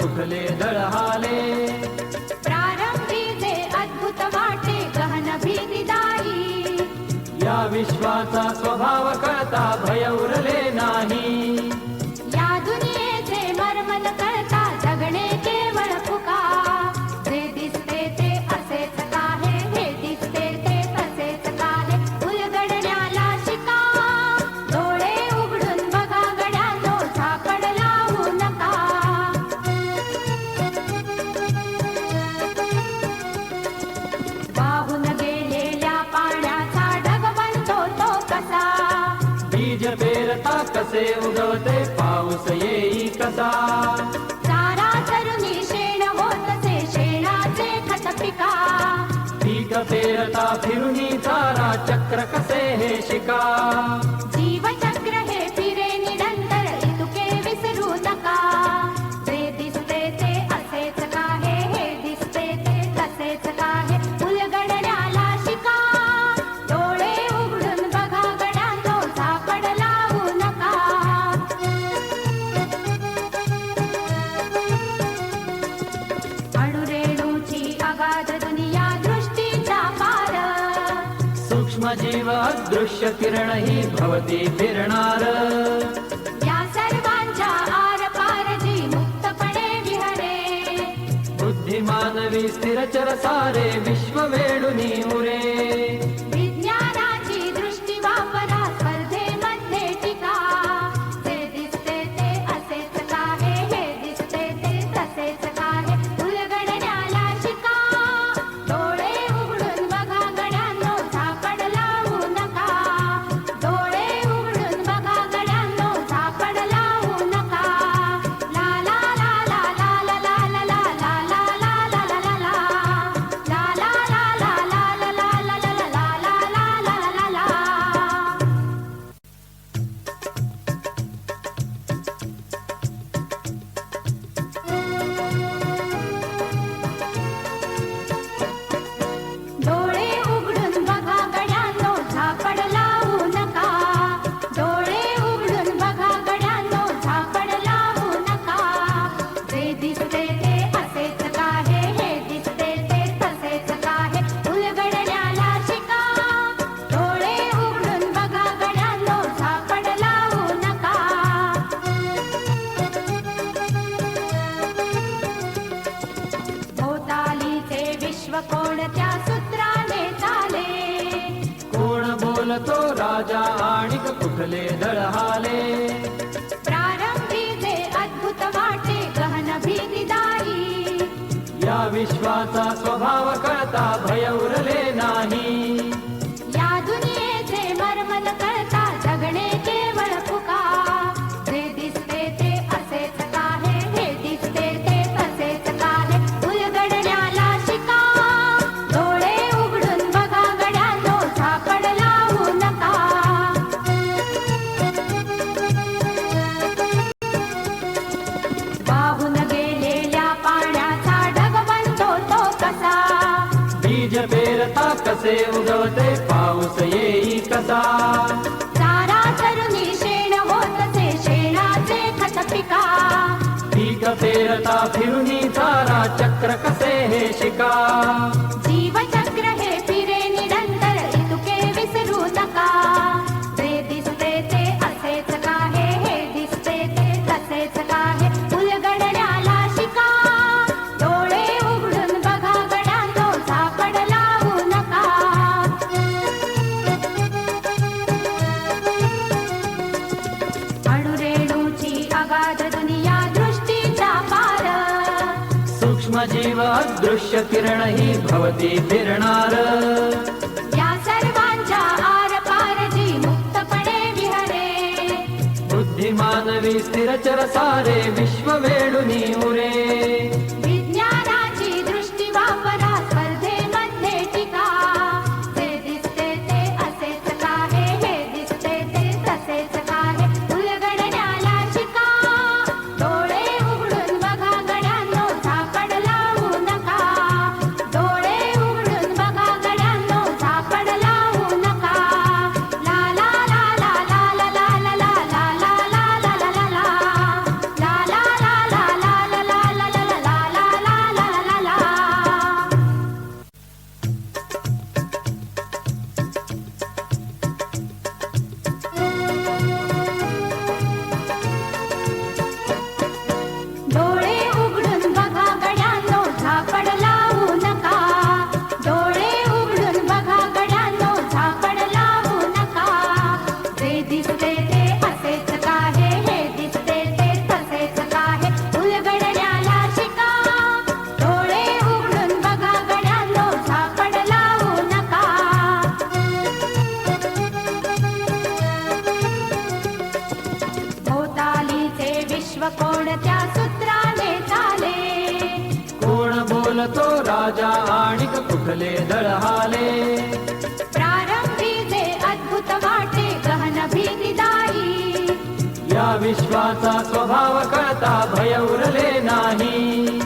कुठले दळहाले. प्रारंभी जे अद्भुत वाटे गहन भीतीदायी, या विश्वाचा स्वभाव कळता भय उरले नाही. या दुनियेचे मर्म न कळता जगणे केवळ फुका. जे दिसते ते असेच काहे, हे दिसते ते तसेच काहे, उलगडण्याला शिका. डोळे उघडून बघा गड्यांनो, झापड लावू नका. वाहून गेलेल्या पाण्याचा ढग बनतो तो कसा. बीज पेरता कसे उगवते पाऊस येई कसा. चारा चरुनी शेण होतसे, शेणाचे खत पिका. पीक पेरता फिरुनी चारा चक्र कसे हे शिका. जीवचक्र हे फिरे निरंतर, इतुके विसरू नका. जे दिसते ते असेच काहे, हे दिसते ते तसेच काहे, उलगडण्याला शिका. डोळे उघडून बघा गड्यांनो, झापड लावू नका. अणुरेणूची अगाध दुनिया दृष्टीचा पार. सूक्ष्म जीव अदृश्य किरण ही भवती फिरणार. या सर्वांच्या आर पार जी मुक्तपणे विहरे. बुद्धिमानवी स्थिरचर सारे विश्व वेडुनी उरे. विज्ञानाची दृष्टी वापरा, स्पर्धेमध्ये टिका. जे दिसते ते असेच काहे, हे दिसते ते तसेच काहे, उलगडण्याला शिका. डोळे उघडून बघा गड्यांनो, झापड लावू नका. डोळे उघडून बघा गड्यांनो, झापड लावू नका. ला ला ला ला ला ला ला ला ला ला ला ला ला ला ला ला. ला ला ला ला ला ला ला ला ला ला ला ला ला ला ला. डोळे उघडून बघा गड्यांनो, झापड लावू नका. डोळे उघडून बघा गड्यांनो, झापड लावू नका. जे दिसते ते असेच काहे, हे दिसते ते तसेच काहे, उलगडण्याला शिका. डोळे उघडून बघा गड्यांनो, झापड लावू नका. भोवतालीचे विश्व कोणत्या सूत्राने चाले. कोण बोलतो राजा आणि कुठले दळहाले. प्रारंभी जे अद्भुत वाटे गहन भीतीदायी, या विश्वाचा स्वभाव कळता भय उरले नाही. या दुनियेचे मर्म न कळता जगणे केवळ फुका. जे दिसते ते असेच काहे, हे दिसते ते तसेच काहे, उलगडण्याला शिका. डोळे उघडून बघा गड्यांनो, झापड लावू नका. वाहून गेलेल्या पाण्याचा ढग बनतो तो कसा. बीज पेरता कसे उगवते पाऊस येई कसा. चारा चरुनी शेण होतसे, शेणाचे खत पिका. पीक पेरता फिरुनी चारा चक्र कसे हे शिका. जीवचक्र हे फिरे निरंतर, इतुके विसरू नका. जे दिसते ते असेच काहे, हे दिसते ते तसेच काहे, उलगडण्याला शिका. डोळे उघडून बघा गड्यांनो, झापड लावू नका. अणुरेणूची अगाध दुनिया दृष्टीचा पार. सूक्ष्म जीव अदृश्य किरण ही भवती फिरणार. या सर्वांच्या आर पार जी मुक्तपणे विहरे. बुद्धिमानवी स्थिरचर सारे विश्व वेडुनी उरे. विज्ञानाची दृष्टी वापरा, स्पर्धेमध्ये टिका. जे दिसते ते असेच काहे, हे दिसते ते तसेच काहे, उलगडण्याला शिका. डोळे उघडून बघा गड्यांनो, झापड लावू नका. डोळे उघडून बघा गड्यांनो, झापड लावू नका. ला ला ला ला ला ला ला ला ला ला ला ला ला ला ला. ला ला ला ला ला ला ला ला शिव कोणत्या सूत्राने चाले कोण बोलतो राजा आणिक कुठले दळहाले प्रारंभी जे अद्भुत वाटे गहन भीतीदायी या विश्वाचा स्वभाव कळता भय उरले नाही